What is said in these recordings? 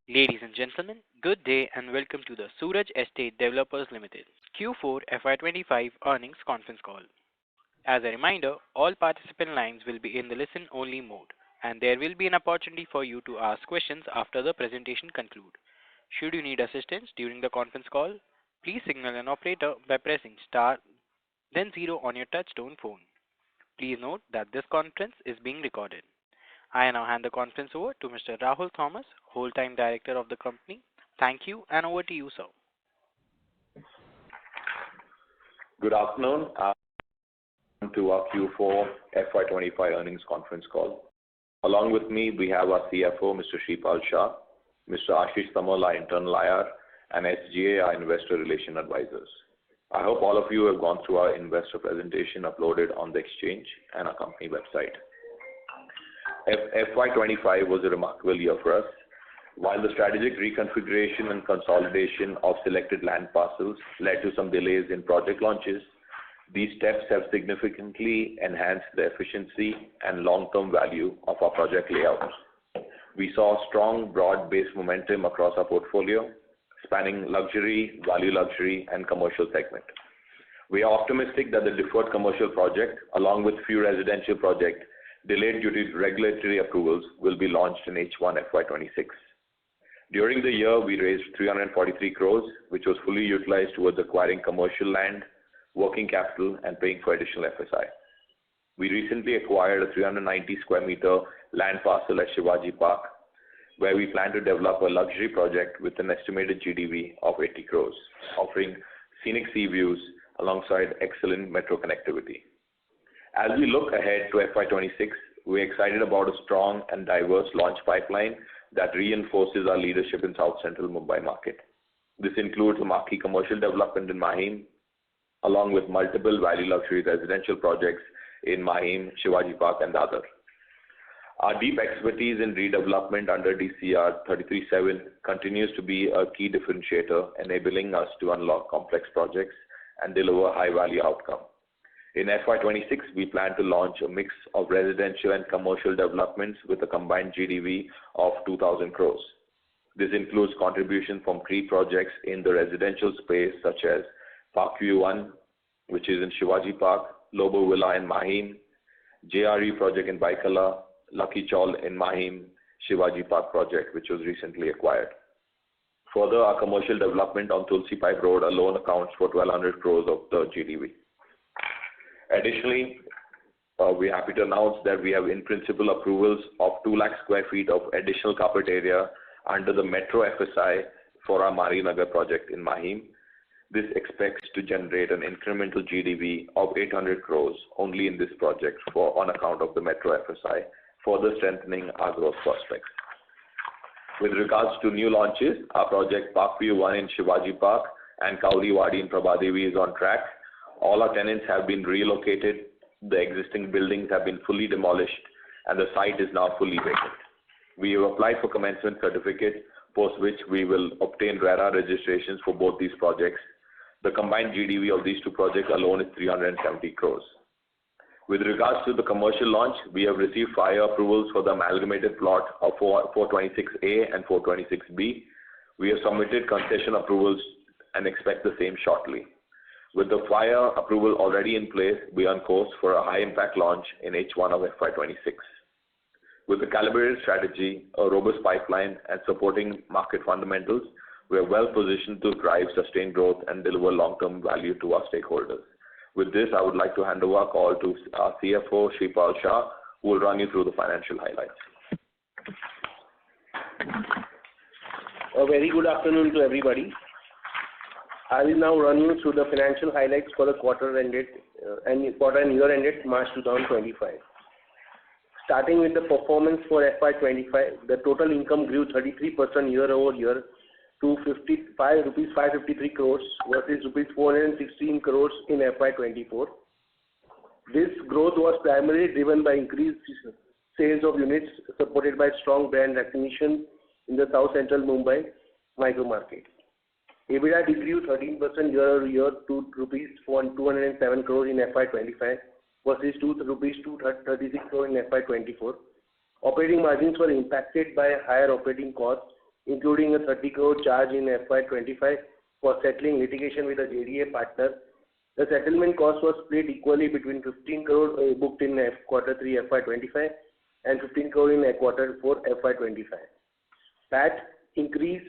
Ladies and gentlemen, good day and welcome to the Suraj Estate Developers Limited Q4 FY25 earnings conference call. As a reminder, all participant lines will be in the listen-only mode, and there will be an opportunity for you to ask questions after the presentation concludes. Should you need assistance during the conference call, please signal an operator by pressing star then zero on your touchtone phone. Please note that this conference is being recorded. I now hand the conference over to Mr. Rahul Thomas, Whole-Time Director of the company. Thank you, and over to you, sir. Good afternoon. Welcome to our Q4 FY25 earnings conference call. Along with me, we have our CFO, Mr. Shripal Shah, Mr. Ashish Tamal, our internal IR, and SGA, our investor relation advisors. I hope all of you have gone through our investor presentation uploaded on the exchange and our company website. FY25 was a remarkable year for us. While the strategic reconfiguration and consolidation of selected land parcels led to some delays in project launches, these steps have significantly enhanced the efficiency and long-term value of our project layouts. We saw strong, broad-based momentum across our portfolio, spanning luxury, value luxury, and commercial segment. We are optimistic that the deferred commercial project, along with few residential projects delayed due to regulatory approvals, will be launched in H1 FY26. During the year, we raised 343 crores, which was fully utilized towards acquiring commercial land, working capital, and paying for additional FSI. We recently acquired a 390 square meter land parcel at Shivaji Park, where we plan to develop a luxury project with an estimated GDV of 80 crores, offering scenic sea views alongside excellent metro connectivity. As we look ahead to FY26, we're excited about a strong and diverse launch pipeline that reinforces our leadership in South Central Mumbai market. This includes a marquee commercial development in Mahim, along with multiple value luxury residential projects in Mahim, Shivaji Park, and Dadar. Our deep expertise in redevelopment under DCR 33/7 continues to be a key differentiator, enabling us to unlock complex projects and deliver high-value outcome. In FY26, we plan to launch a mix of residential and commercial developments with a combined GDV of 2,000 crores. This includes contribution from key projects in the residential space such as Parkview 1, which is in Shivaji Park, Lobo Villa in Mahim, JRE project in Baikala, Lucky Chawl in Mahim, Shivaji Park project, which was recently acquired. Further, our commercial development on Tulsi Pipe Road alone accounts for 1,200 crores of the GDV. Additionally, we're happy to announce that we have in-principle approvals of 2 lakh square feet of additional carpet area under the Metro FSI for our Marinagar project in Mahim. This expects to generate an incremental GDV of 800 crores only in this project on account of the Metro FSI, further strengthening our growth prospects. With regards to new launches, our project Parkview 1 in Shivaji Park and Kauri Wadi in Prabhadevi is on track. All our tenants have been relocated, the existing buildings have been fully demolished, and the site is now fully vacant. We have applied for commencement certificate, post which we will obtain RERA registrations for both these projects. The combined GDV of these two projects alone is 370 crores. With regards to the commercial launch, we have received fire approvals for the amalgamated plot of 426A and 426B. We have submitted concession approvals and expect the same shortly. With the fire approval already in place, we are on course for a high-impact launch in H1 of FY26. With a calibrated strategy, a robust pipeline, and supporting market fundamentals, we are well positioned to drive sustained growth and deliver long-term value to our stakeholders. With this, I would like to hand over our call to our CFO, Shripal Shah, who will run you through the financial highlights. A very good afternoon to everybody. I will now run you through the financial highlights for the quarter and year ended March 2025. Starting with the performance for FY25, the total income grew 33% year over year to rupees 553 crores versus rupees 416 crores in FY24. This growth was primarily driven by increased sales of units supported by strong brand recognition in the South Central Mumbai micro market. EBITDA decreased 13% year-over-year to rupees 207 crores in FY25 versus rupees 236 crores in FY24. Operating margins were impacted by higher operating costs including a 30 crore charge in FY25 for settling litigation with a JDA partner. The settlement cost was split equally between 15 crore booked in quarter 3 FY25 and 15 crore in quarter 4 FY25. PAT increased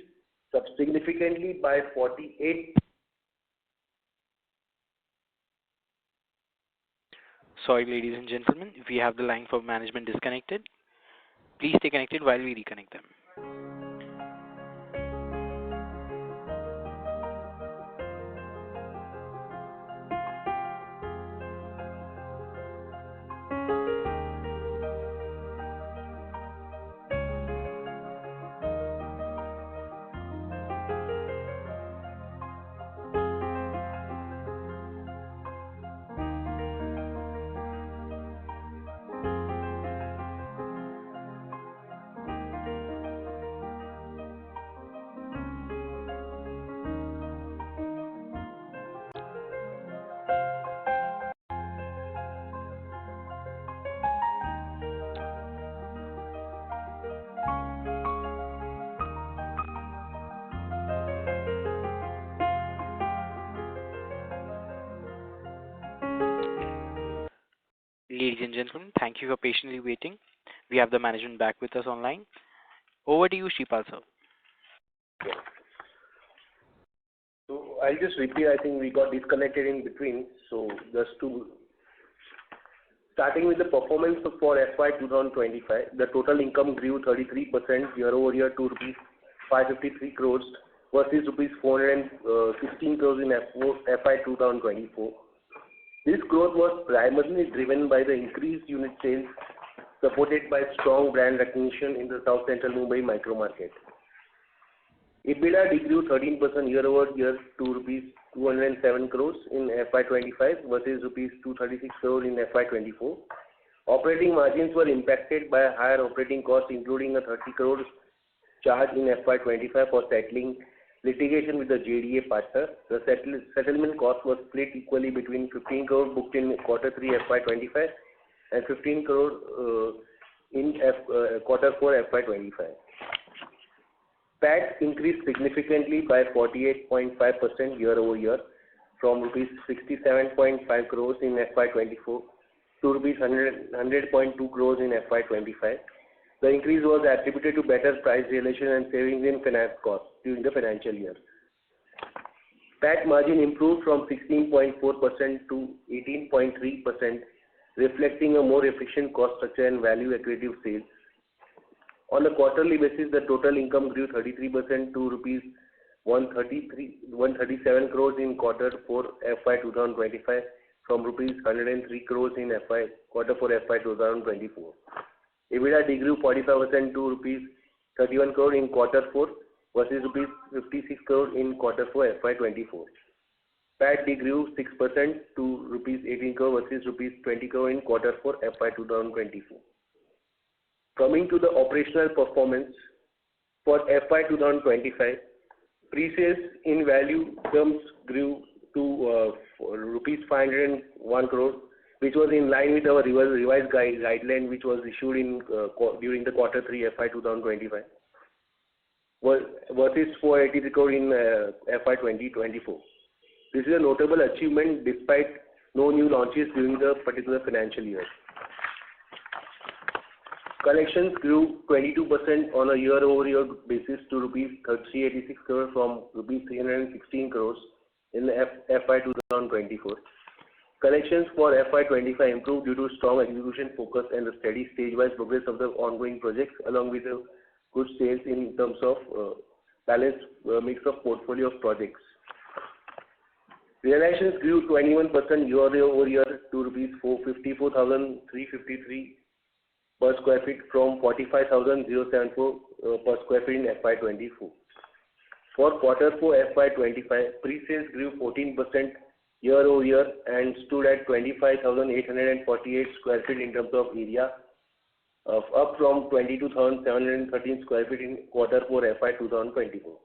significantly by 48. Sorry, ladies and gentlemen, we have the line for management disconnected. Please stay connected while we reconnect them. Ladies and gentlemen, thank you for patiently waiting. We have the management back with us online. Over to you, Shripal sir. Okay. So I'll just repeat, I think we got disconnected in between. So just to, starting with the performance for FY 2025, the total income grew 33% year-over-year to rupees 553 crores versus rupees 416 crores in FY 2024. This growth was primarily driven by the increased unit sales, supported by strong brand recognition in the South Central Mumbai micro market. EBITDA decreased 13% year-over-year to rupees 207 crores in FY25 versus rupees 236 crores in FY24. Operating margins were impacted by higher operating costs, including a 30 crores charge in FY25 for settling litigation with the JDA partner. The settlement cost was split equally between 15 crore booked in quarter 3 FY25 and 15 crore in quarter 4 FY25. PAT increased significantly by 48.5% year-over-year from rupees 67.5 crores in FY24 to rupees 100.2 crores in FY25. The increase was attributed to better price realization and savings in finance costs during the financial year. PAT margin improved from 16.4% to 18.3%, reflecting a more efficient cost structure and value accretive sales. On a quarterly basis, the total income grew 33% to rupees 137 crores in quarter 4 FY 2025 from rupees 103 crores in quarter 4 FY 2024. EBITDA decreased 45% to rupees 31 crore in quarter 4 versus rupees 56 crore in quarter 4 FY24. PAT decreased 6% to rupees 18 crore versus rupees 20 crore in quarter 4 FY 2024. Coming to the operational performance for FY 2025, pre-sales in value terms grew to rupees 501 crore, which was in line with our revised guideline, which was issued in during the quarter 3 FY 2025, versus 483 crore in FY 2024. This is a notable achievement despite no new launches during the particular financial year. Collections grew 22% on a year-over-year basis to rupees 386 crore from rupees 316 crores in FY 2024. Collections for FY25 improved due to strong execution focus and the steady stage-wise progress of the ongoing projects, along with the good sales in terms of balanced mix of portfolio of projects. Realizations grew 21% year-over-year to rupees 54,353 per square feet from 45,074 per square feet in FY24. For quarter 4 FY25, pre-sales grew 14% year-over-year and stood at 25,848 square feet in terms of area, up from 22,713 square feet in quarter 4 FY 2024.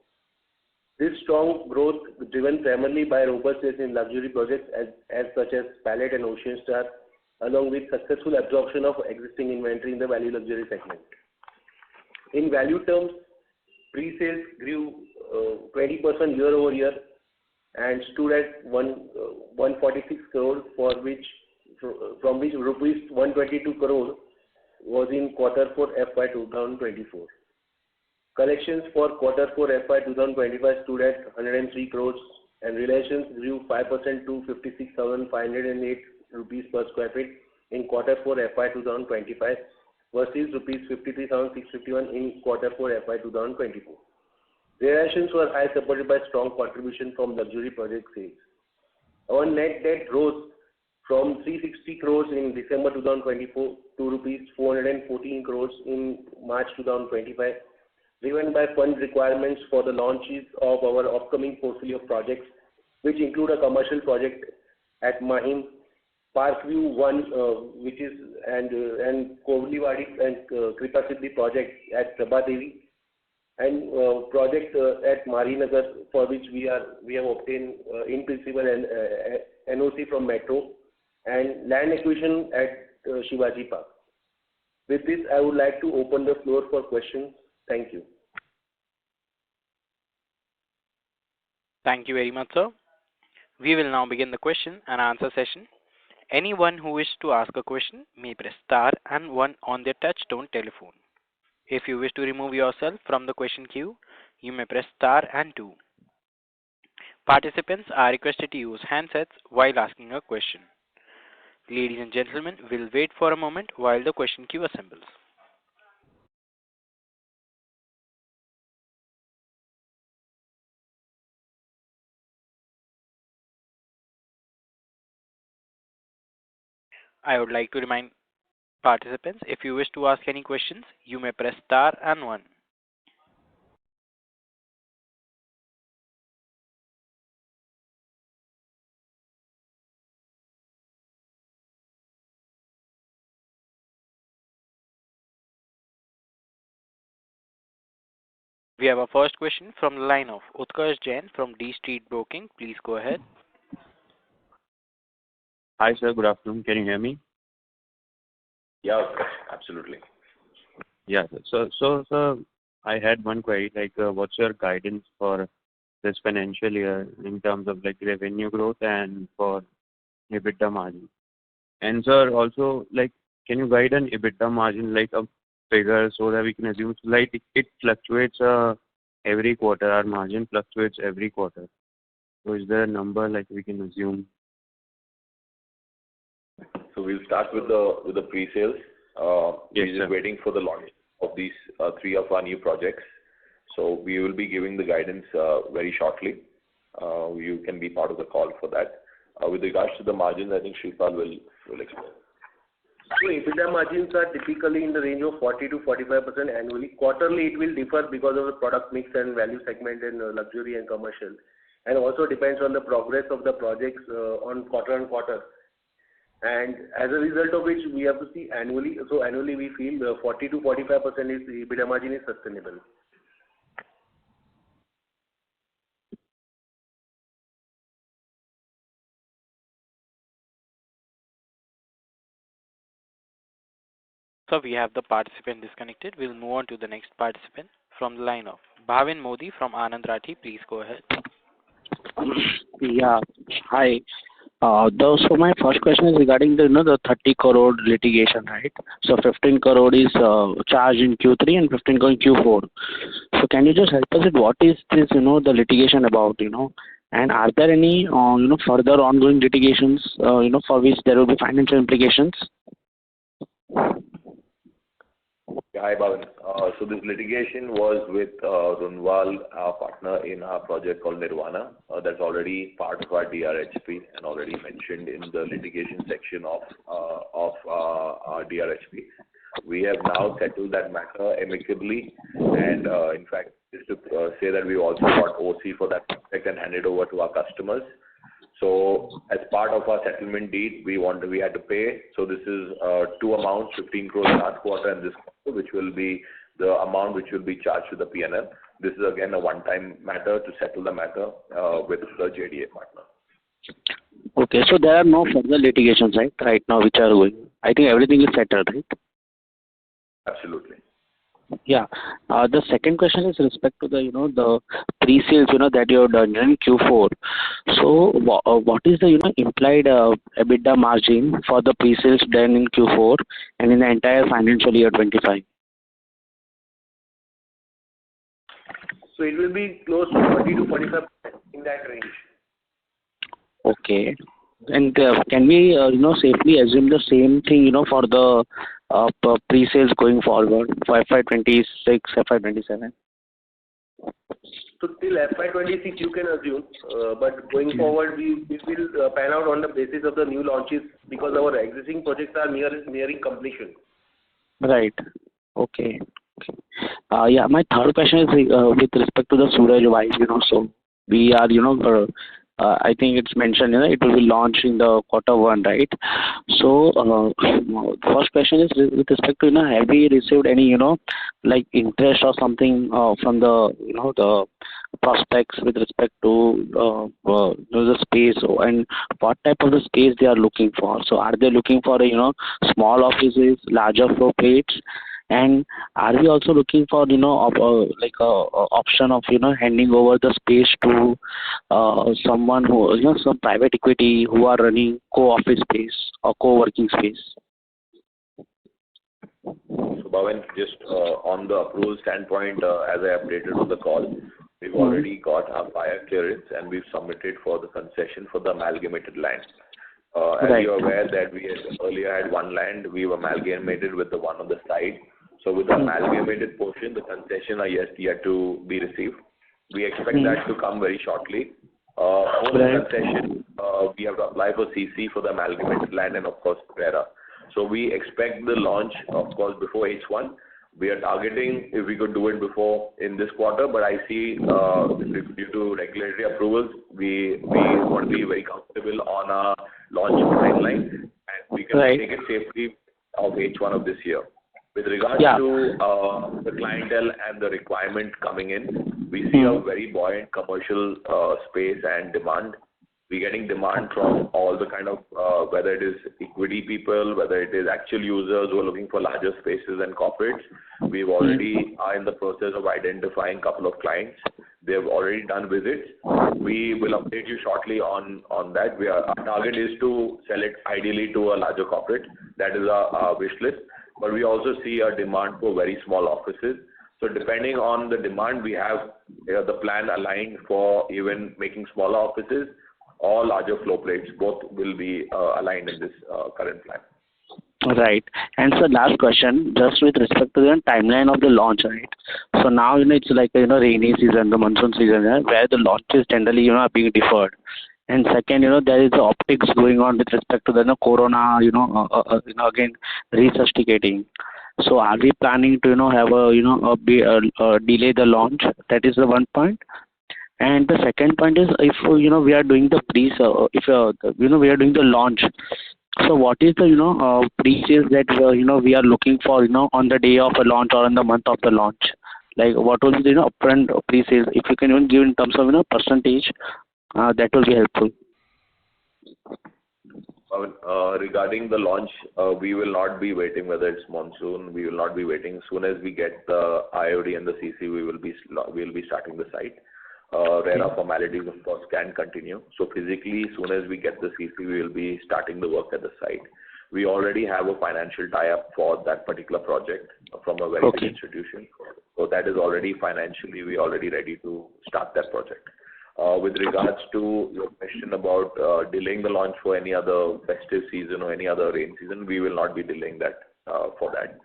This strong growth driven primarily by robust sales in luxury projects as such as Palette and Ocean Star, along with successful absorption of existing inventory in the value luxury segment. In value terms, Pre-sales grew 20% year-over-year and stood at 146 crore, from which rupees 122 crore was in quarter 4 FY 2024. Collections for quarter 4 FY 2025 stood at 103 crores and realizations grew 5% to 56,508 rupees per square feet in quarter 4 FY 2025 versus rupees 53,651 in quarter 4 FY 2024. Realizations were high, supported by strong contribution from luxury project sales. Our net debt rose from 360 crores in December 2024 to rupees 414 crores in March 2025, driven by fund requirements for the launches of our upcoming portfolio of projects, which include a commercial project at Mahim, Parkview 1, which is and Kovliwadi and Kripa Siddhi project at Prabhadevi, and project at Marinagar, for which we have obtained in principle and NOC from Metro, and land acquisition at Shivaji Park. With this, I would like to open the floor for questions. Thank you. Thank you very much, sir. We will now begin the question and answer session. Anyone who wishes to ask a question may press star and one on their touch-tone telephone. If you wish to remove yourself from the question queue, you may press star and two. Participants are requested to use handsets while asking a question. Ladies and gentlemen, we'll wait for a moment while the question queue assembles. I would like to remind participants, if you wish to ask any questions, you may press star and one. We have our first question from the line of Utkarsh Jain from D Street Broking. Please go ahead. Hi, sir. Good afternoon. Can you hear me? Yeah, absolutely. Yeah, sir. So, I had one query, what's your guidance for this financial year in terms of revenue growth and for EBITDA margin? And sir, also, can you guide an EBITDA margin, a figure so that we can assume, it fluctuates every quarter, our margin fluctuates every quarter. So is there a number we can assume? So we'll start with the pre-sales. Yes, we're sir. just waiting for the launch of these 3 of our new projects. So we will be giving the guidance very shortly. You can be part of the call for that. With regards to the margins, I think Shripal will explain. So EBITDA margins are typically in the range of 40 to 45% annually. Quarterly, it will differ because of the product mix and value segment in luxury and commercial, and also depends on the progress of the projects on quarter. And as a result of which, we have to see annually. So annually, we feel 40 to 45% is EBITDA margin is sustainable. So we have the participant disconnected. We'll move on to the next participant from the line of Bhavin Modi from Anand Rathi. Please go ahead. Yeah. Hi. So my first question is regarding the 30 crore litigation, right? So 15 crore is charged in Q3 and 15 crore in Q4. So can you just help us with what is this, the litigation about, and are there any, further ongoing litigations, for which there will be financial implications? Yeah, hi, Bhavin. So this litigation was with Runwal, our partner in our project called Nirvana. That's already part of our DRHP and already mentioned in the litigation section of our DRHP. We have now settled that matter amicably, and in fact, just to say that we also got OC for that project and handed over to our customers. So as part of our settlement deed, we had to pay. So this is 2 amounts, 15 crores last quarter and this quarter, which will be the amount which will be charged to the PNL. This is again a one-time matter to settle the matter with the JDA partner. Okay, so there are no further litigations, right now, which are going. I think everything is settled, right? Absolutely. Yeah. The second question is respect to the pre-sales, that you have done in Q4. So what is the, implied EBITDA margin for the pre-sales done in Q4 and in the entire financial year 25? So it will be close to 40 to 45% in that range. Okay. And can we, safely assume the same thing, for the pre-sales going forward for FY26, FY27? So till FY26 you can assume, but going forward we will pan out on the basis of the new launches because our existing projects are nearing completion. Right. Okay. Yeah, my third question is with respect to the Suraj Vibe, so we are, I think it's mentioned, it will be launched in the Q1, right? So, first question is with respect to, have we received any, like interest or something from the, the prospects with respect to the space and what type of the space they are looking for? So, are they looking for, small offices, larger floor plates? And are we also looking for, like a option of, handing over the space to someone who, some private equity who are running co-office space or co-working space? So, Bhavan, just on the approval standpoint, as I updated on the call, we've already got our fire clearance and we've submitted for the concession for the amalgamated land. As you're aware that we earlier had one land, we've amalgamated with the one on the side. So with the amalgamated portion, the concession are yet to be received. We expect that to come very shortly. For the concession, we have to apply for CC for the amalgamated land and of course RERA. So we expect the launch, of course, before H1. We are targeting if we could do it before in this quarter, but I see due to regulatory approvals, we want to be very comfortable on our launch timeline and we can take it safely of H1 of this year. With regards to the clientele and the requirement coming in, we see a very buoyant commercial space and demand. We're getting demand from all the kind of, whether it is equity people, whether it is actual users who are looking for larger spaces and corporates. We've already are in the process of identifying a couple of clients. They have already done visits. We will update you shortly on that. Our target is to sell it ideally to a larger corporate. That is our wish list. But we also see a demand for very small offices. So depending on the demand, we have the plan aligned for even making smaller offices or larger floor plates. Both will be aligned in this current plan. Right. And so last question, just with respect to the timeline of the launch, right? So now, it's like, rainy season, the monsoon season, where the launches generally, are being deferred. And second, there is the optics going on with respect to the corona, again, resuscitating. So are we planning to, have delay the launch? That is the one point. And the second point is if, we are doing the we are doing the launch. So what is the, pre-sales that, we are looking for, on the day of a launch or in the month of the launch? Like what will be the, upfront pre-sales? If you can even give in terms of, percentage, that will be helpful. Regarding the launch, we will not be waiting whether it's monsoon. We will not be waiting. As soon as we get the IOD and the CC, we will be starting the site. RERA formalities, of course, can continue. So physically, as soon as we get the CC, we will be starting the work at the site. We already have a financial tie-up for that particular project from a very big institution. So that is already financially, we are already ready to start that project. With regards to your question about delaying the launch for any other festive season or any other rain season, we will not be delaying that for that.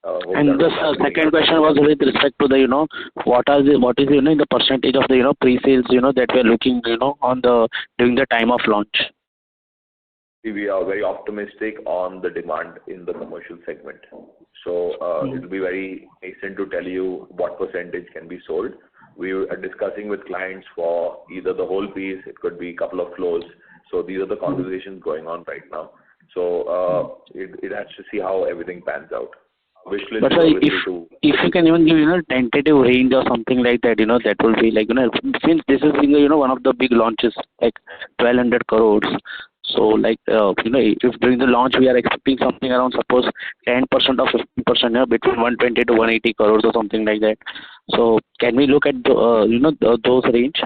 And the second question was with respect to the, what is the percentage of the, pre-sales, that we are looking, on during the time of launch? We are very optimistic on the demand in the commercial segment. So it will be very nascent to tell you what percentage can be sold. We are discussing with clients for either the whole piece, it could be a couple of floors. So these are the conversations going on right now. So it has to see how everything pans out. But if you can even give, tentative range or something like that, that will be like, since this is, one of the big launches, like 1,200 crores. So like, if during the launch we are expecting something around, suppose 10% or 15%, between 120 to 180 crores or something like that. So can we look at those range?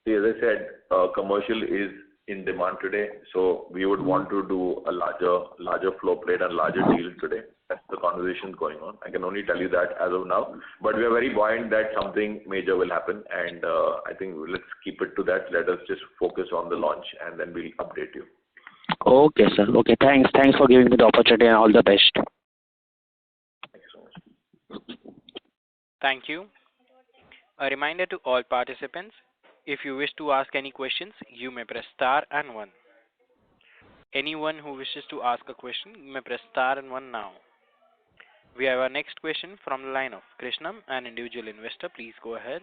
See, as I said, commercial is in demand today, so we would want to do a larger floor plate and larger deal today. That's the conversation going on. I can only tell you that as of now, but we are very buoyant that something major will happen, and I think let's keep it to that. Let us just focus on the launch, and then we'll update you. Okay, sir. Okay, thanks for giving me the opportunity, and all the best. Thank you so much. Thank you. A reminder to all participants, if you wish to ask any questions, you may press star and one. Anyone who wishes to ask a question, you may press star and one now. We have our next question from the line of Krishnam, an individual investor. Please go ahead.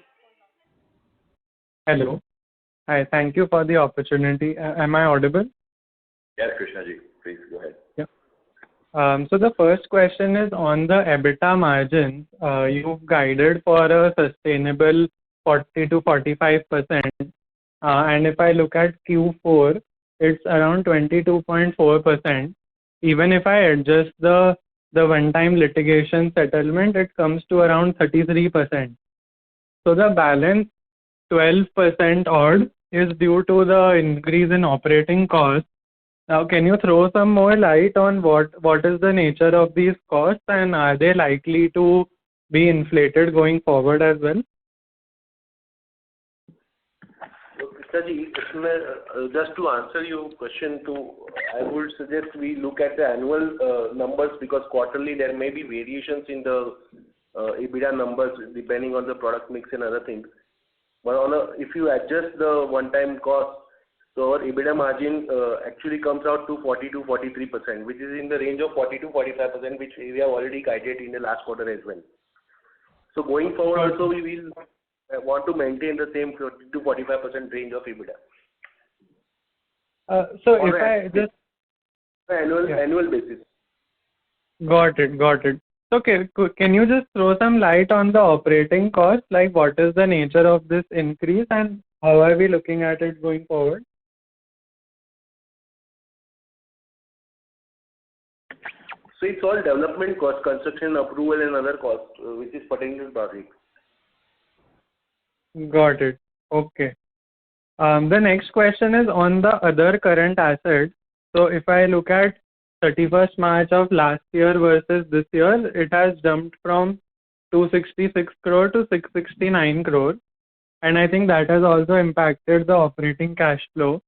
Hello. Hi, thank you for the opportunity. Am I audible? Yes, Krishna ji, please go ahead. Yeah. So the first question is on the EBITDA margins. You've guided for a sustainable 40 to 45%. And if I look at Q4, it's around 22.4%. Even if I adjust the one-time litigation settlement, it comes to around 33%. So the balance 12% odd is due to the increase in operating costs. Now, can you throw some more light on what is the nature of these costs, and are they likely to be inflated going forward as well? So, Krishna ji, just to answer your question, I would suggest we look at the annual numbers, because quarterly there may be variations in the EBITDA numbers depending on the product mix and other things. But if you adjust the one-time cost, so our EBITDA margin actually comes out to 40 to 43%, which is in the range of 40 to 45%, which we have already guided in the last quarter as well. So going forward also we will want to maintain the same 40 to 45% range of EBITDA. So if I just... Annual basis. Got it. Okay, can you just throw some light on the operating cost, like what is the nature of this increase and how are we looking at it going forward? So it's all development cost, construction approval and other costs, which is pertaining to project. Got it. Okay. The next question is on the other current assets. So if I look at 31st March of last year versus this year, it has jumped from 266 crore to 669 crore. And I think that has also impacted the operating cash flow.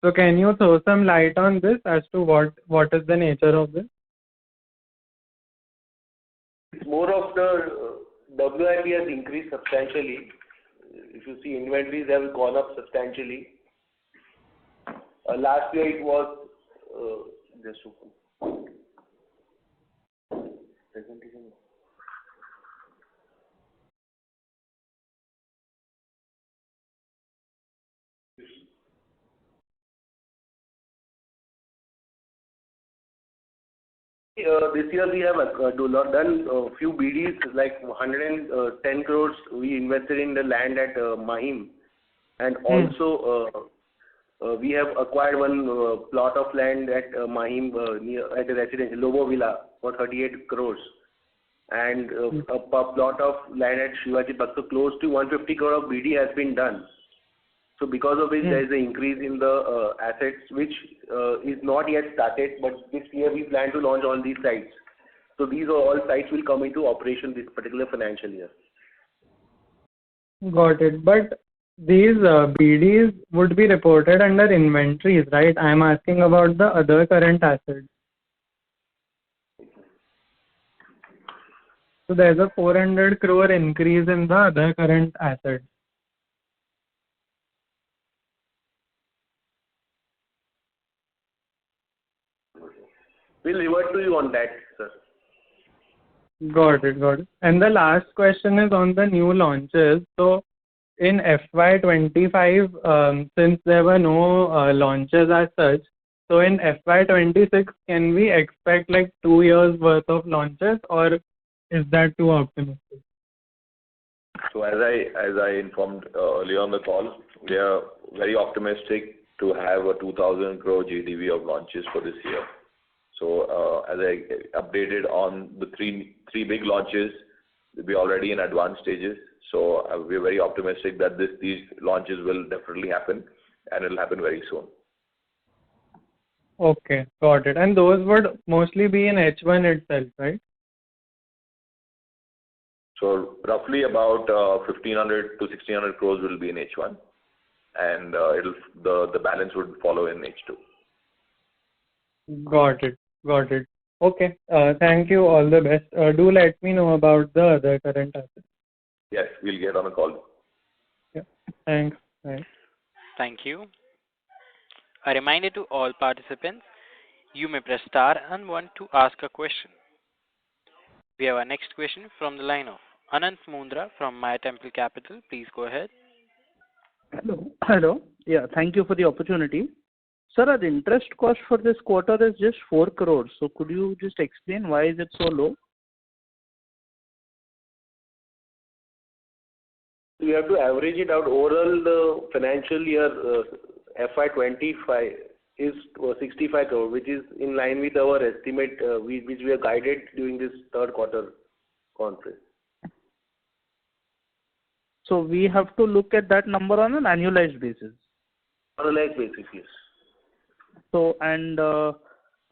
So can you throw some light on this as to what is the nature of this? It's more of the WIP has increased substantially. If you see, inventories have gone up substantially. Last year it was presentation. This year we have done a few BDs, like 110 crores we invested in the land at Mahim, and also we have acquired one plot of land at Mahim near at the residential Lobo Villa for 38 crores, and a plot of land at Shivaji Park. So close to 150 crore of BD has been done. So because of which there is an increase in the assets, which is not yet started, but this year we plan to launch all these sites. So these are all sites will come into operation this particular financial year. Got it. But these BDs would be reported under inventories, right? I am asking about the other current assets. So there's a 400 crore increase in the other current assets. We'll revert to you on that, sir. Got it. And the last question is on the new launches. So in FY25, since there were no launches as such, so in FY26, can we expect like 2 years worth of launches, or is that too optimistic? So as I informed earlier on the call, we are very optimistic to have a 2,000 crore GDV of launches for this year. So as I updated on the three big launches, we're already in advanced stages. So we're very optimistic that these launches will definitely happen, and it'll happen very soon. Okay, got it. And those would mostly be in H1 itself, right? So roughly about 1,500 to 1,600 crores will be in H1, and the balance would follow in H2. Got it. Okay. Thank you. All the best. Do let me know about the other current assets. Yes, we'll get on a call. Yeah. Thanks. Bye. Thank you. A reminder to all participants, you may press star and one to ask a question. We have our next question from the line of Anant Mundra from My Temple Capital. Please go ahead. Hello. Yeah, thank you for the opportunity. Sir, our interest cost for this quarter is just 4 crores. So could you just explain why is it so low? You have to average it out. Overall, the financial year FY25 is 65 crore, which is in line with our estimate, which we have guided during this third quarter conference. So we have to look at that number on an annualized basis. Annualized basis, yes. So, and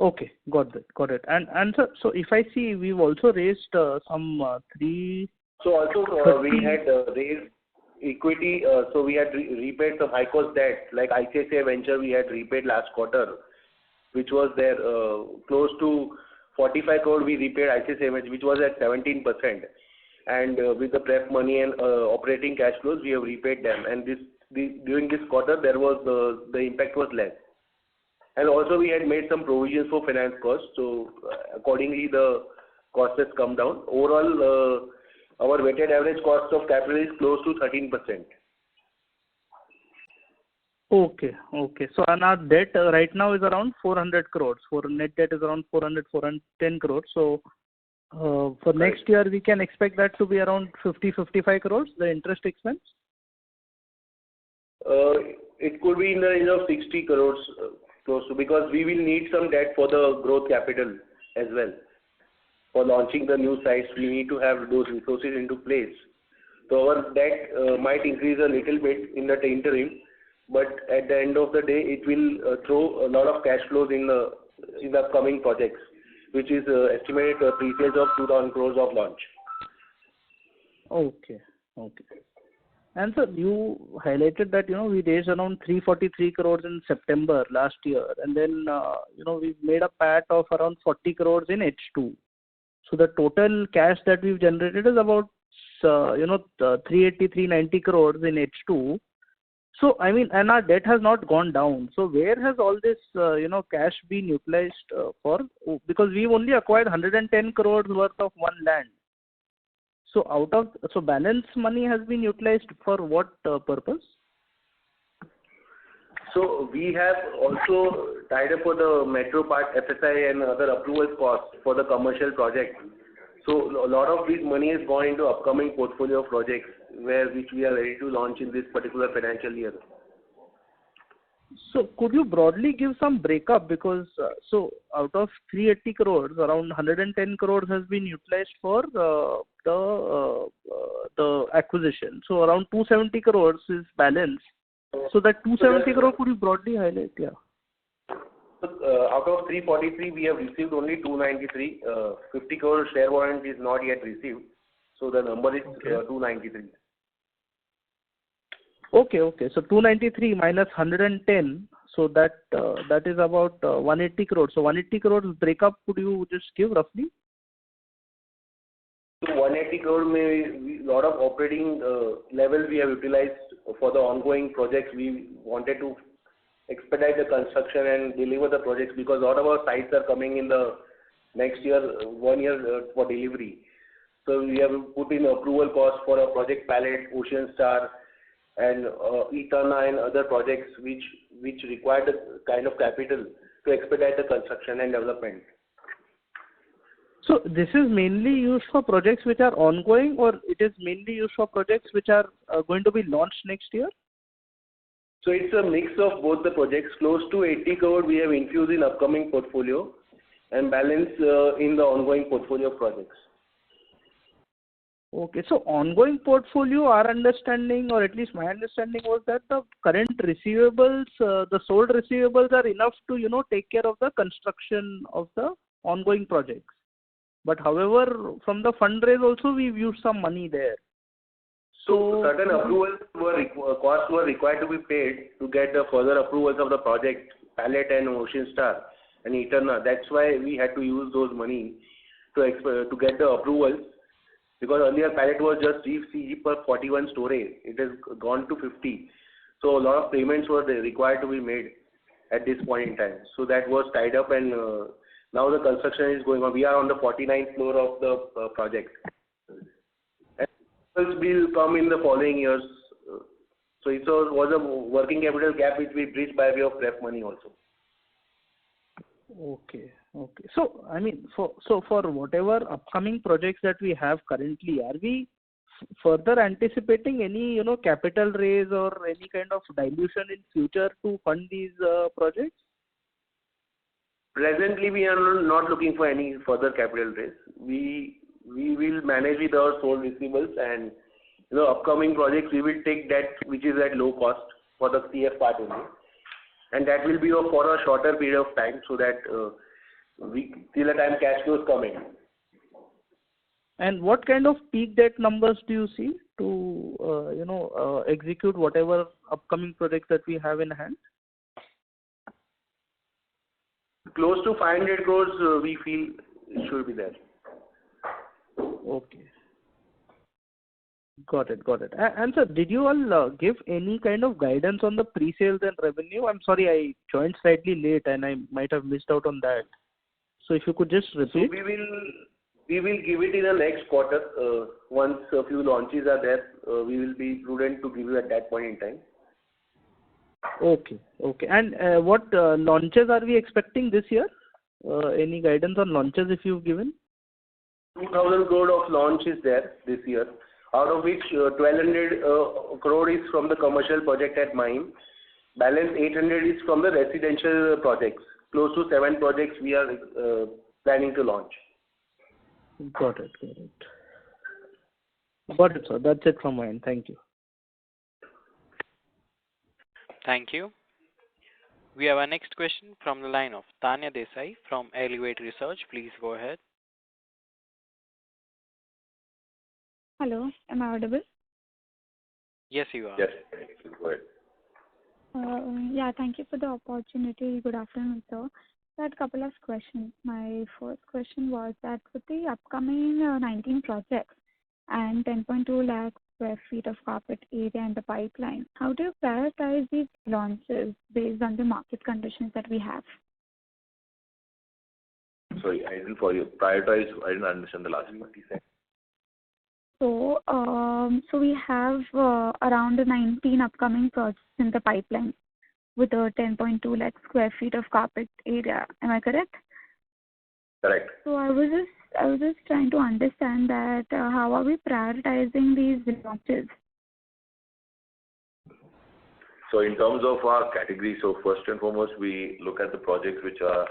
okay, got it. And sir, so if I see, we've also raised some So also we had raised equity, so we had repaid some high cost debt, like ICICI Venture we had repaid last quarter, which was there close to 45 crore we repaid ICICI Venture, which was at 17%. And with the prep money and operating cash flows, we have repaid them. And during this quarter, there was the impact was less. And also we had made some provisions for finance costs, so accordingly the cost has come down. Overall, our weighted average cost of capital is close to 13%. Okay. So and our debt right now is around 400 crores. For net debt is around 410 crores. So for next year, we can expect that to be around 55 crores, the interest expense? It could be in the range of 60 crores close to, because we will need some debt for the growth capital as well. For launching the new sites, we need to have those resources into place. So our debt might increase a little bit in the interim, but at the end of the day, it will throw a lot of cash flows in the upcoming projects, which is estimated pre-sales of 2,000 crores of launch. Okay. And sir, you highlighted that, we raised around 343 crores in September last year, and then, we've made a PAT of around 40 crores in H2. So the total cash that we've generated is about, 380, 390 crores in H2. So, I mean, and our debt has not gone down. So where has all this, cash been utilized for? Because we've only acquired 110 crores worth of one land. So balance money has been utilized for what purpose? So we have also tied up for the Metro Park FSI and other approval costs for the commercial project. So a lot of this money is going into upcoming portfolio projects which we are ready to launch in this particular financial year. So could you broadly give some breakup, because so out of 380 crores, around 110 crores has been utilized for the acquisition. So around 270 crores is balance. So that 270 crore, could you broadly highlight? Yeah. Out of 343, we have received only 293. 50 crore share warrant is not yet received. So the number is 293. Okay. So 293 minus 110. So that is about 180 crores. So 180 crores breakup, could you just give roughly? So 180 crore, a lot of operating level we have utilized for the ongoing projects. We wanted to expedite the construction and deliver the projects, because a lot of our sites are coming in the next year, 1 year for delivery. So we have put in approval costs for a project palette, Ocean Star, and Eterna and other projects which require the kind of capital to expedite the construction and development. So this is mainly used for projects which are ongoing, or it is mainly used for projects which are going to be launched next year? So it's a mix of both the projects. Close to 80 crore we have infused in upcoming portfolio and balance in the ongoing portfolio projects. Okay. So ongoing portfolio, our understanding, or at least my understanding, was that the current receivables, the sold receivables are enough to, take care of the construction of the ongoing projects. But however, from the fundraise also, we've used some money there. So certain approvals costs were required to be paid to get the further approvals of the project, Palette and Ocean Star and Eterna. That's why we had to use those money to get the approvals. Because earlier Palette was just GCG per 41 storage. It has gone to 50. So a lot of payments were required to be made at this point in time. So that was tied up, and now the construction is going on. We are on the 49th floor of the project. And will come in the following years. So it was a working capital gap which we bridged by way of ref money also. Okay. So, for whatever upcoming projects that we have currently, are we further anticipating any, capital raise or any kind of dilution in future to fund these projects? Presently, we are not looking for any further capital raise. We will manage with our sold receivables, and upcoming projects we will take debt which is at low cost for the CF part only, and that will be for a shorter period of time, so that till the time cash flows come in. And what kind of peak debt numbers do you see to execute whatever upcoming projects that we have in hand? Close to 500 crores we feel it should be there. Okay. Got it. And sir, did you all give any kind of guidance on the pre-sales and revenue? I'm sorry, I joined slightly late and I might have missed out on that. So if you could just repeat. So we will give it in the next quarter. Once a few launches are there, we will be prudent to give you at that point in time. Okay. And what launches are we expecting this year? Any guidance on launches if you've given? 2,000 crore of launch is there this year, out of which 1,200 crore is from the commercial project at Mine. Balance 800 is from the residential projects. Close to 7 projects we are planning to launch. Got it, sir. That's it from my end. Thank you. Thank you. We have our next question from the line of Tanya Desai from Elevate Research. Please go ahead. Hello, am I audible? Yes, you are. Yes, go ahead. Yeah, thank you for the opportunity. Good afternoon, sir. I had a couple of questions. My first question was that with the upcoming 19 projects and 10.2 lakh square feet of carpet area in the pipeline, how do you prioritize these launches based on the market conditions that we have? Sorry, I didn't follow you. Prioritize, I didn't understand the last part. So we have around 19 upcoming projects in the pipeline with a 10.2 lakh square feet of carpet area. Am I correct? Correct. So I was just trying to understand that how are we prioritizing these launches? So in terms of our category, so first and foremost, we look at the projects which are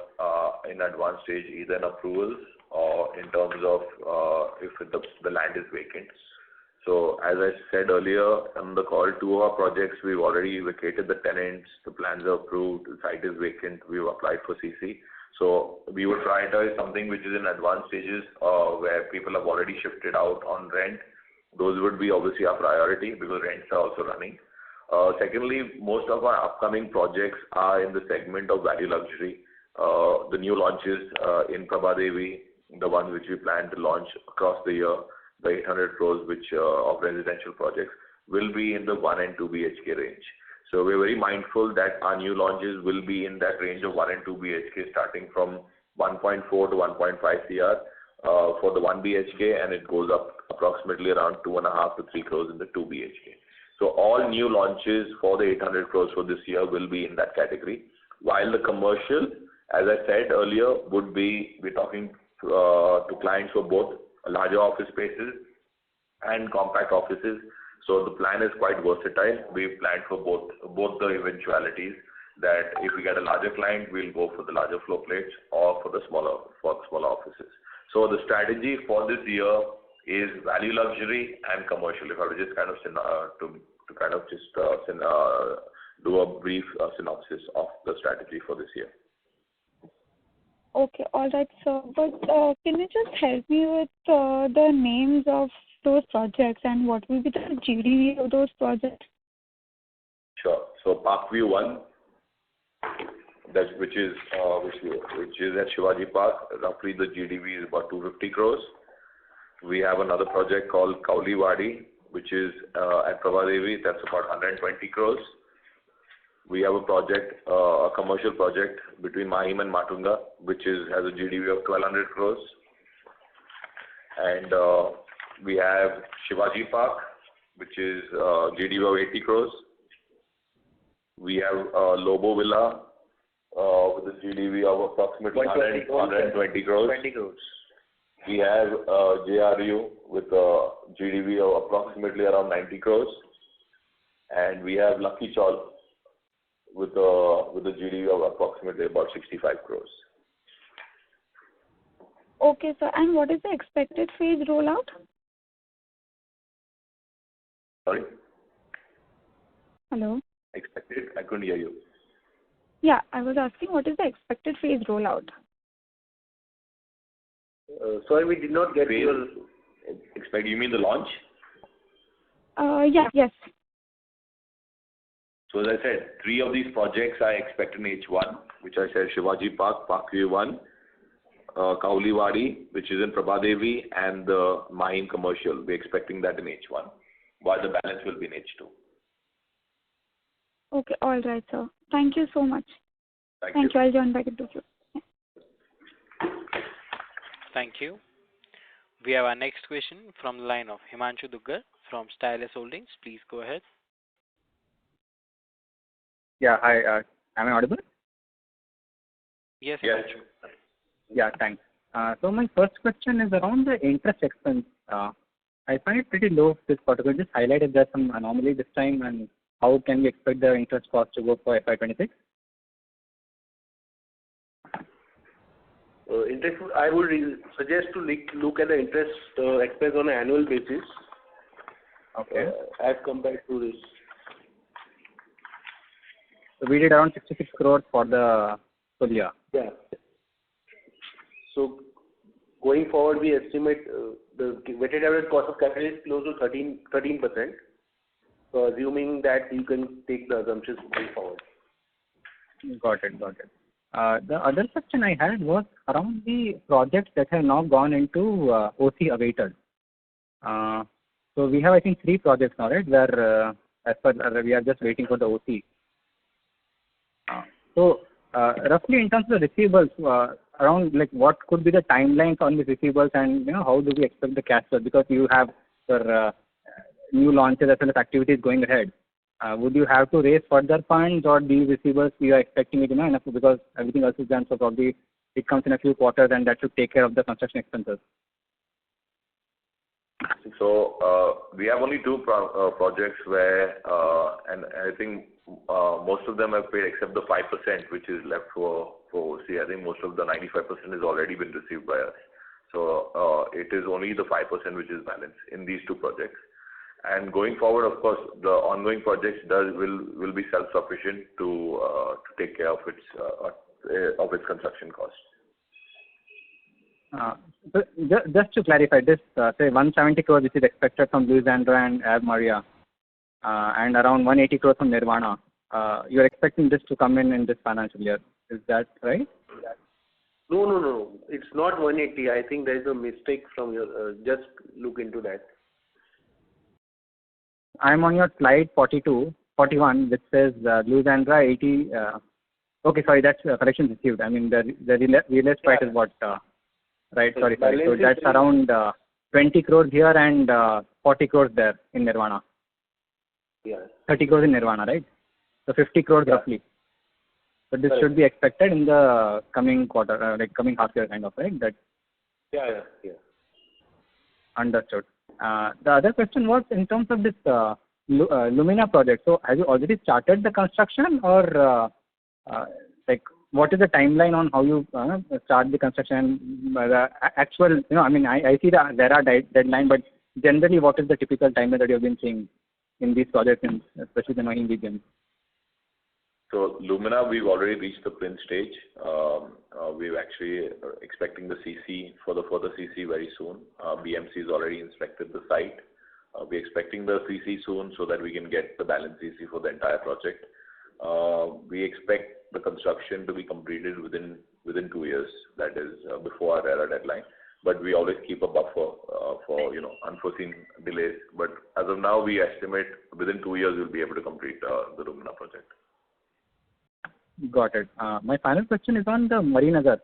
in advanced stage, either in approvals or in terms of if the land is vacant. So as I said earlier on the call, 2 of our projects, we've already vacated the tenants, the plans are approved, the site is vacant, we've applied for CC. So we would prioritize something which is in advanced stages where people have already shifted out on rent. Those would be obviously our priority because rents are also running. Secondly, most of our upcoming projects are in the segment of value luxury. The new launches in Prabhadevi, the ones which we plan to launch across the year, the 800 crores of residential projects will be in the 1 and 2 BHK range. So we're very mindful that our new launches will be in that range of 1 and 2 BHK, starting from 1.4 to 1.5 CR for the 1 BHK, and it goes up approximately around 2.5 to 3 crores in the 2 BHK. So all new launches for the 800 crores for this year will be in that category. While the commercial, as I said earlier, we're talking to clients for both larger office spaces and compact offices. So the plan is quite versatile. We've planned for both the eventualities, that if we get a larger client, we'll go for the larger floor plates or for the smaller offices. So the strategy for this year is value luxury and commercial. If I were just kind of do a brief synopsis of the strategy for this year. Okay, all right, sir. But can you just help me with the names of those projects and what will be the GDV of those projects? Sure. So Parkview 1, which is at Shivaji Park. Roughly the GDV is about 250 crores. We have another project called Kauliwadi, which is at Prabhadevi. That's about 120 crores. We have a commercial project between Mahim and Matunga, which has a GDV of 1,200 crores. And we have Shivaji Park, which is GDV of 80 crores. We have Lobo Villa with a GDV of approximately 120 crores. 20 crores. We have JRU with a GDV of approximately around 90 crores. And we have Lucky Chawl with a GDV of approximately about 65 crores. Okay, sir. And what is the expected phase rollout? Sorry? Hello? Expected? I couldn't hear you. Yeah, I was asking what is the expected phase rollout? Sorry, we did not get your... You mean the launch? Yes. So as I said, 3 of these projects I expect in H1, which I said Shivaji Park, Parkview 1, Kauliwadi, which is in Prabhadevi, and the Mahim commercial. We're expecting that in H1, while the balance will be in H2. Okay, all right, sir. Thank you so much. Thank you. I'll join back into you. Thank you. We have our next question from the line of Himanshu Duggal from Stylus Holdings. Please go ahead. Yeah, hi. Am I audible? Yes. Yes. Yeah, thanks. So my first question is around the interest expense. I find it pretty low this quarter. Could you just highlight if there's some anomaly this time, and how can we expect the interest cost to go for FY26? I would suggest to look at the interest expense on an annual basis. Okay. As compared to this. So we did around 66 crores for the full year. Yeah. So going forward, we estimate the weighted average cost of capital is close to 13%. So assuming that, you can take the assumptions going forward. Got it. The other question I had was around the projects that have now gone into OC awaited. So we have, I think, 3 projects now, right, where we are just waiting for the OC. So roughly in terms of the receivables, around like what could be the timelines on the receivables, and how do we expect the cash flow? Because you have your new launches as well as activities going ahead. Would you have to raise further funds, or these receivables we are expecting it enough because everything else is done, so probably it comes in a few quarters and that should take care of the construction expenses? So we have only 2 projects where, and I think most of them have paid except the 5% which is left for OC. I think most of the 95% has already been received by us. So it is only the 5% which is balanced in these 2 projects. And going forward, of course, the ongoing projects will be self-sufficient to take care of its construction costs. Just to clarify, this say 170 crores which is expected from Louisiana and Ave Maria, and around 180 crores from Nirvana. You're expecting this to come in this financial year. Is that right? No. It's not 180. I think there is a mistake from your. Just look into that. I'm on your slide 41, which says Louisiana 80. Okay, sorry, that's correction received. I mean the realized price is what? Right. Sorry. So that's around 20 crores here and 40 crores there in Nirvana. Yeah. 30 crores in Nirvana, right? So 50 crores roughly. So this should be expected in the coming quarter, like coming half year kind of, right? That. Yeah. Understood. The other question was in terms of this Lumina project. So have you already started the construction, or like what is the timeline on how you start the construction? The actual, I mean, I see that there are deadline, but generally, what is the typical timeline that you have been seeing in these projects, especially the Noida region? So Lumina, we've already reached the print stage. We're actually expecting the CC for the further CC very soon. BMC has already inspected the site. We're expecting the CC soon so that we can get the balance CC for the entire project. We expect the construction to be completed within 2 years. That is before our ERA deadline. But we always keep a buffer for unforeseen delays. But as of now, we estimate within 2 years we'll be able to complete the Lumina project. Got it. My final question is on the Marinagar.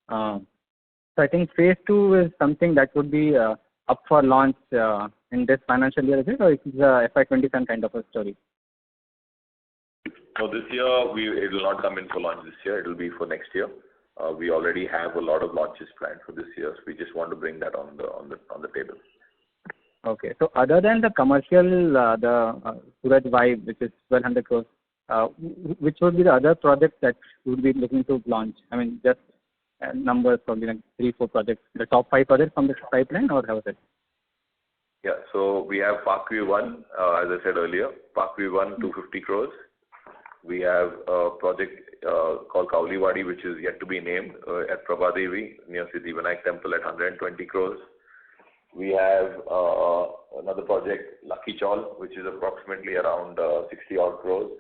So I think phase 2 is something that would be up for launch in this financial year, is it, or is it a FY27 kind of a story? So this year it will not come in for launch this year. It will be for next year. We already have a lot of launches planned for this year. So we just want to bring that on the table. Okay. So other than the commercial, the Suraj Vibe, which is 1,200 crores, which would be the other projects that you would be looking to launch? I mean, just numbers, probably like 3-4 projects, the top 5 projects from this pipeline, or how is it? Yeah. So we have Parkway 1, as I said earlier. Parkway 1, 250 crores. We have a project called Kauliwadi, which is yet to be named, at Prabhadevi near Siddhivinayak Temple at 120 crores. We have another project, Lucky Chawl, which is approximately around 60 odd crores.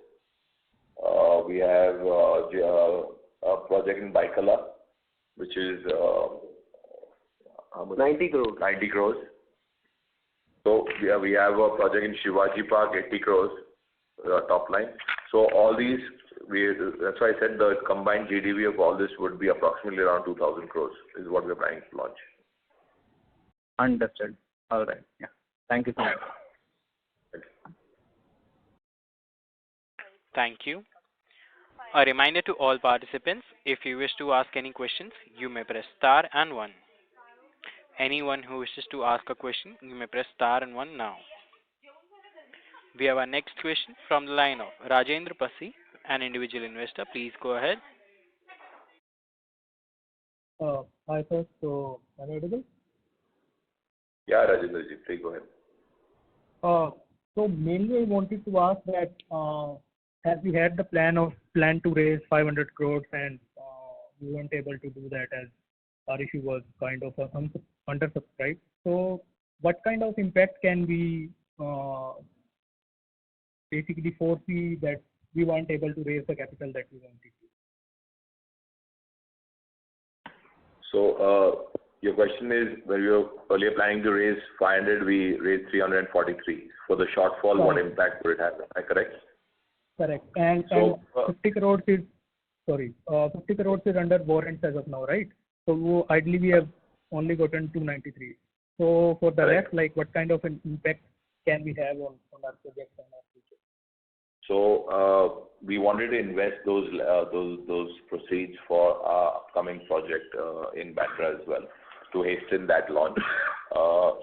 We have a project in Baikala, which is 90 crores. 90 crores. So we have a project in Shivaji Park, 80 crores, top line. So all these, that's why I said the combined GDV of all this would be approximately around 2,000 crores is what we're planning to launch. Understood. All right. Yeah. Thank you so much. Thank you. A reminder to all participants, if you wish to ask any questions, you may press star and 1. Anyone who wishes to ask a question, you may press star and 1 now. We have our next question from the line of Rajendra Pasi, an individual investor. Please go ahead. Hi, sir. So, am I audible? Yeah, Rajendra ji, please go ahead. So mainly I wanted to ask that as we had the plan to raise 500 crores and we weren't able to do that as our issue was kind of undersubscribed. So what kind of impact can we basically foresee that we weren't able to raise the capital that we wanted to? So your question is, when we were earlier planning to raise 500, we raised 343. For the shortfall, what impact would it have? Am I correct? Correct. And 50 crores is, 50 crores is under warrants as of now, right? So ideally we have only gotten 293. So for the rest, like what kind of an impact can we have on our projects and our future? So we wanted to invest those proceeds for our upcoming project in Bandra as well, to hasten that launch.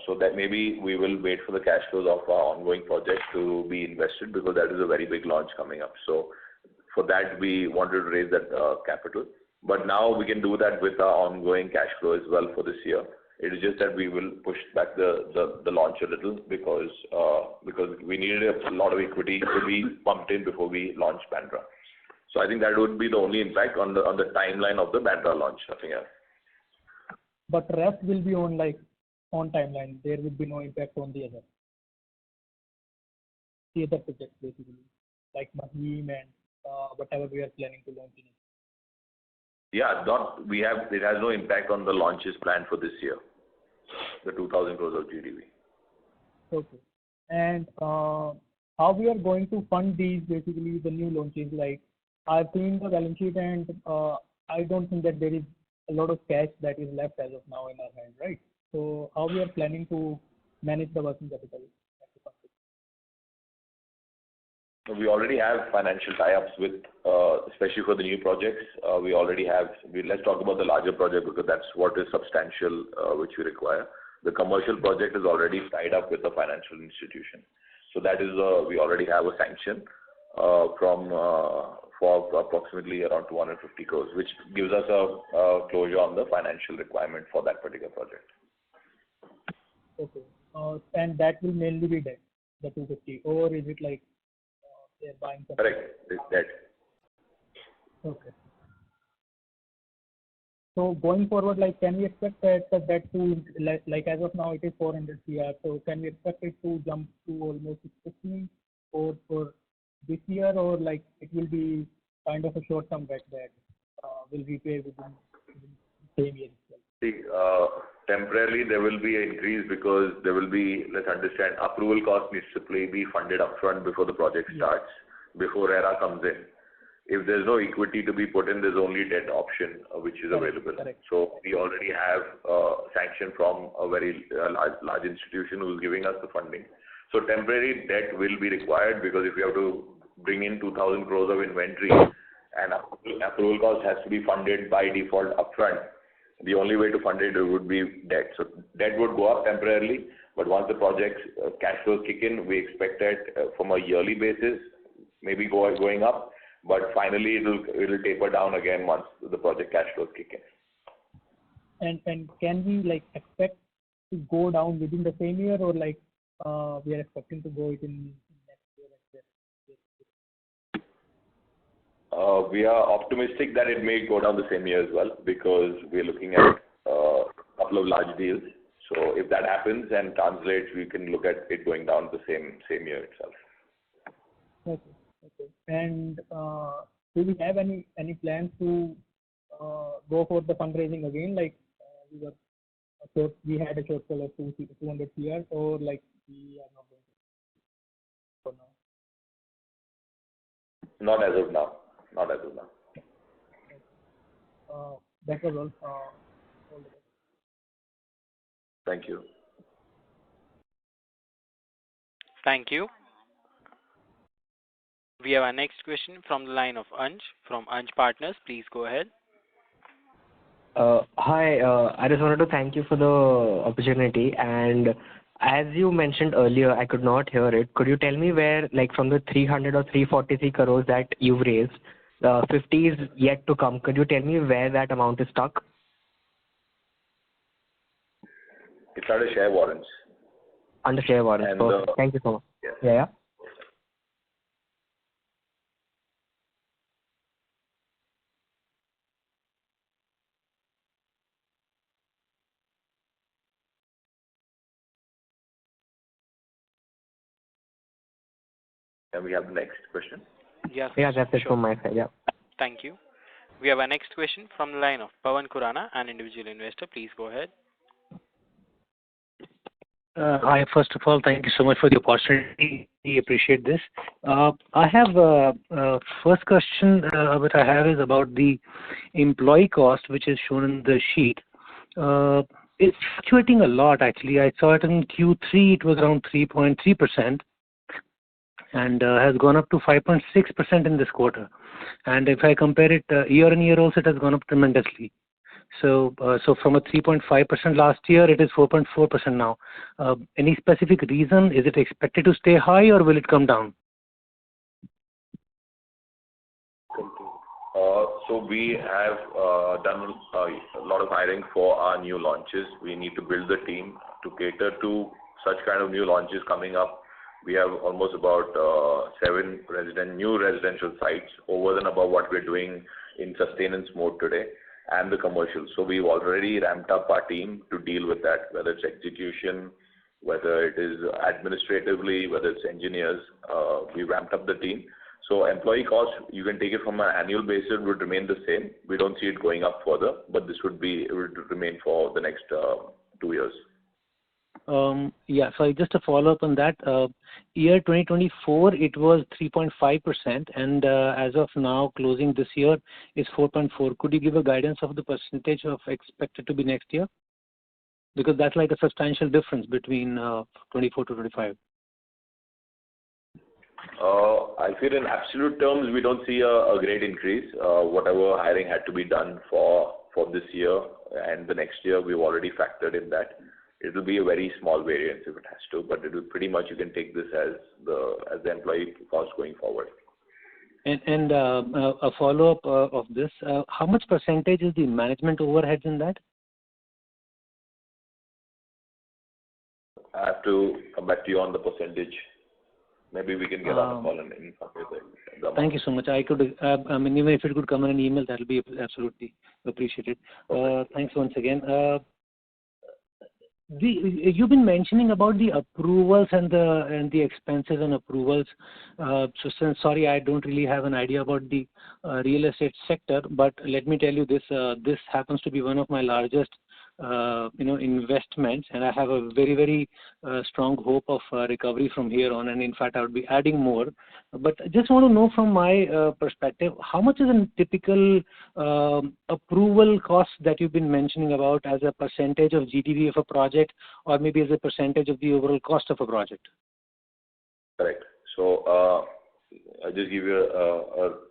So that maybe we will wait for the cash flows of our ongoing project to be invested, because that is a very big launch coming up. So for that, we wanted to raise that capital. But now we can do that with our ongoing cash flow as well for this year. It is just that we will push back the launch a little because we needed a lot of equity to be pumped in before we launch Bandra. So I think that would be the only impact on the timeline of the Bandra launch, nothing else. But rest will be on timeline. There would be no impact on the other projects basically, like Mahim and whatever we are planning to launch in it. Yeah, it has no impact on the launches planned for this year, the 2,000 crores of GDV. Okay. And how we are going to fund these, basically the new launches? Like I've seen the balance sheet and I don't think that there is a lot of cash that is left as of now in our hand, right? So how we are planning to manage the working capital? We already have financial tie-ups with, especially for the new projects. We already have. Let's talk about the larger project, because that's what is substantial, which we require. The commercial project is already tied up with a financial institution. So that is, we already have a sanction for approximately around 250 crores, which gives us a closure on the financial requirement for that particular project. Okay. And that will mainly be debt, the 250, or is it like they're buying something? Correct. It's debt. Okay. So going forward, like, can we expect that debt to, like as of now, it is 400 CR. So can we expect it to jump to almost 650 for this year, or like it will be kind of a short-term debt that will repay within the same year itself? See, temporarily there will be an increase because there will be, let's understand, approval cost needs to be funded upfront before the project starts, before ERA comes in. If there's no equity to be put in, there's only debt option which is available. Correct. So we already have sanction from a very large institution who is giving us the funding. So temporary debt will be required, because if you have to bring in 2,000 crores of inventory and approval cost has to be funded by default upfront, the only way to fund it would be debt. So debt would go up temporarily, but once the project's cash flows kick in, we expect that from a yearly basis, maybe going up, but finally it will taper down again once the project cash flows kick in. And can we like expect to go down within the same year, or like we are expecting to go it in next year? We are optimistic that it may go down the same year as well, because we are looking at a couple of large deals. So if that happens and translates, we can look at it going down the same year itself. Okay. And do we have any plans to go for the fundraising again? Like we had a shortfall of 200 CR, or like we are not going to for now? Not as of now. That was all. Thank you. Thank you. We have our next question from the line of Anj from Anj Partners. Please go ahead. Hi, I just wanted to thank you for the opportunity. And as you mentioned earlier, I could not hear it. Could you tell me where, like from the 300 or 343 crores that you've raised, 50 is yet to come. Could you tell me where that amount is stuck? It's under share warrants. Under share warrants. And, Perfect. Thank you so much. Yeah. Yeah. Can we have the next question? Yes. Yeah, that's it sure. from my side. Yeah. Thank you. We have our next question from the line of Pawan Kurana, an individual investor. Please go ahead. Hi, first of all, thank you so much for the opportunity. We appreciate this. I have first question that I have is about the employee cost, which is shown in the sheet. It's fluctuating a lot, actually. I saw it in Q3, it was around 3.3%, and has gone up to 5.6% in this quarter. And if I compare it year on year also, it has gone up tremendously. So from a 3.5% last year, it is 4.4% now. Any specific reason? Is it expected to stay high, or will it come down? So we have done a lot of hiring for our new launches. We need to build the team to cater to such kind of new launches coming up. We have almost about 7 new residential sites over and above what we're doing in sustenance mode today, and the commercial. So we've already ramped up our team to deal with that, whether it's execution, whether it is administratively, whether it's engineers. We ramped up the team. So employee cost, you can take it from an annual basis, would remain the same. We don't see it going up further, but it would remain for the next 2 years. Yeah, so just a follow up on that. Year 2024, it was 3.5%, and as of now, closing this year is 4.4. Could you give a guidance of the percentage of expected to be next year? Because that's like a substantial difference between 24 to 25. I feel in absolute terms, we don't see a great increase. Whatever hiring had to be done for this year and the next year, we've already factored in that. It will be a very small variance if it has to, but it will pretty much, you can take this as the employee cost going forward. And a follow-up of this, how much percentage is the management overheads in that? I have to come back to you on the percentage. Maybe we can get on a call and inform you. Thank you so much. I could, even if it could come in an email, that will be absolutely appreciated. Thanks once again. You've been mentioning about the approvals and the expenses and approvals. Sorry, I don't really have an idea about the real estate sector, but let me tell you this. This happens to be one of my largest investments, and I have a very, very strong hope of recovery from here on, and in fact I would be adding more. But I just want to know from my perspective, how much is a typical approval cost that you've been mentioning about as a percentage of GDV of a project, or maybe as a percentage of the overall cost of a project? Correct. So I'll just give you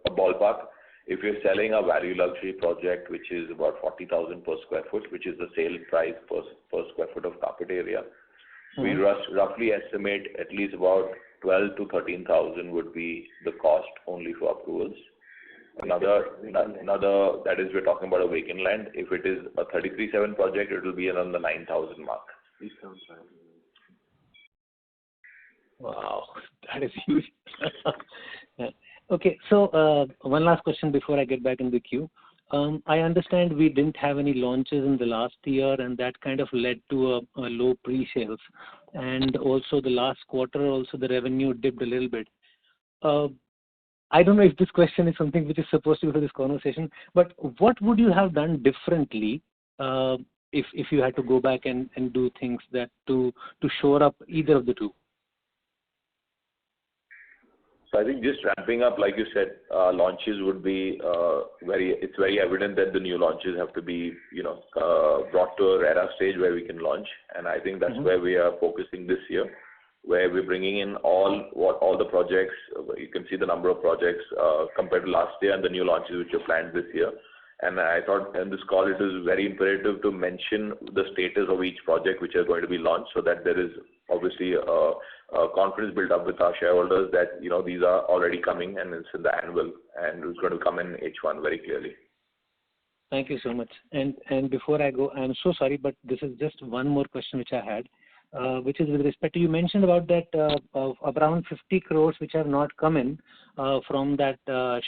a ballpark. If you're selling a value luxury project, which is about 40,000 per square foot, which is the sale price per square foot of carpet area, we roughly estimate at least about 12 to 13,000 would be the cost only for approvals. Another that is, we're talking about a vacant land. If it is a 33/7 project, it will be around the 9,000 mark. Wow, that is huge. Okay, so one last question before I get back in the queue. I understand we didn't have any launches in the last year, and that kind of led to a low pre-sales. And also the last quarter, also the revenue dipped a little bit. I don't know if this question is something which is supposed to be for this conversation, but what would you have done differently if you had to go back and do things that to shore up either of the two? So I think just ramping up, like you said, launches would be it's very evident that the new launches have to be, brought to a RERA stage where we can launch. And I think that's where we are focusing this year, where we're bringing in all the projects. You can see the number of projects compared to last year and the new launches which are planned this year. And I thought in this call it is very imperative to mention the status of each project which are going to be launched, so that there is obviously confidence built up with our shareholders that these are already coming and it's in the annual and it's going to come in H1 very clearly. Thank you so much. And before I go, I'm so sorry, but this is just one more question which I had, which is with respect to, you mentioned about that around 50 crores which have not come in from that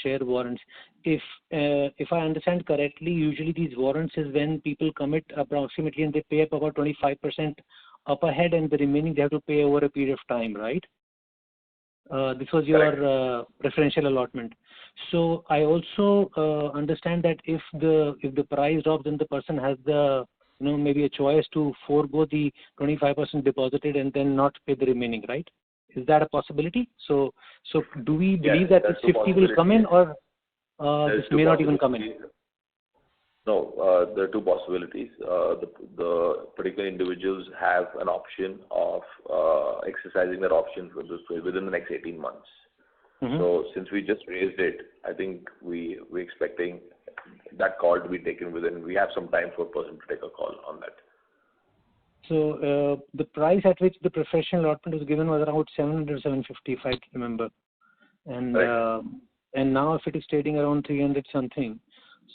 share warrants. If I understand correctly, usually these warrants is when people commit approximately and they pay up about 25% up ahead, and the remaining they have to pay over a period of time, right? This was your preferential allotment. So I also understand that if the price drops, then the person has the maybe a choice to forego the 25% deposited and then not pay the remaining, right? Is that a possibility? So do we believe that this 50 will come in, or this may not even come in? No, there are two possibilities. The particular individuals have an option of exercising that option within the next 18 months. So since we just raised it, I think we're expecting that call to be taken within. We have some time for a person to take a call on that. So the price at which the professional allotment was given was around 700, 750, if I remember. And now if it is trading around 300 something,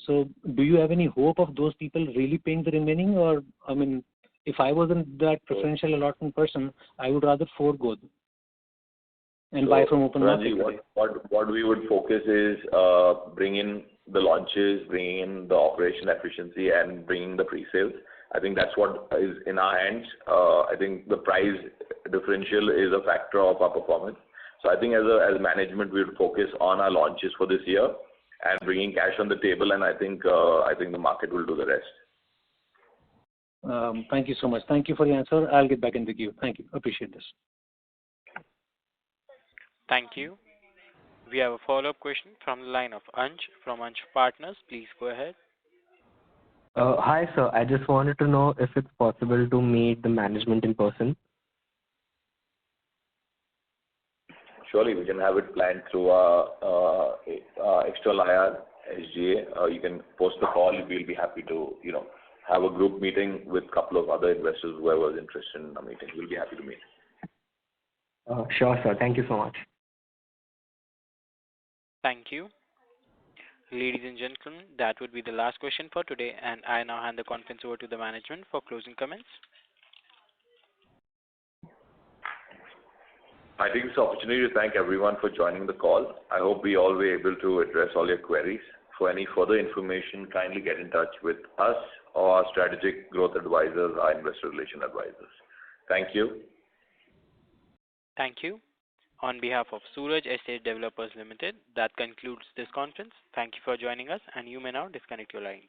so do you have any hope of those people really paying the remaining? Or, I mean, if I wasn't that preferential allotment person, I would rather forego and buy from open market. What we would focus is bring in the launches, bringing in the operation efficiency, and bringing the pre-sales. I think that's what is in our hands. I think the price differential is a factor of our performance. So I think as management, we would focus on our launches for this year and bringing cash on the table, and I think the market will do the rest. Thank you so much. Thank you for the answer. I'll get back in the queue. Thank you. Appreciate this. Thank you. We have a follow-up question from the line of Ansh from Ansh Partners. Please go ahead. Hi, sir. I just wanted to know if it's possible to meet the management in person. Surely, we can have it planned through external IR, SGA. You can post the call. We'll be happy to, have a group meeting with a couple of other investors, whoever is interested in a meeting. We'll be happy to meet. Sure, sir. Thank you so much. Thank you. Ladies and gentlemen, that would be the last question for today, and I now hand the conference over to the management for closing comments. I take this opportunity to thank everyone for joining the call. I hope we all were able to address all your queries. For any further information, kindly get in touch with us or our strategic growth advisors, our investor relation advisors. Thank you. Thank you. On behalf of Suraj Estate Developers Limited, that concludes this conference. Thank you for joining us, and you may now disconnect your lines.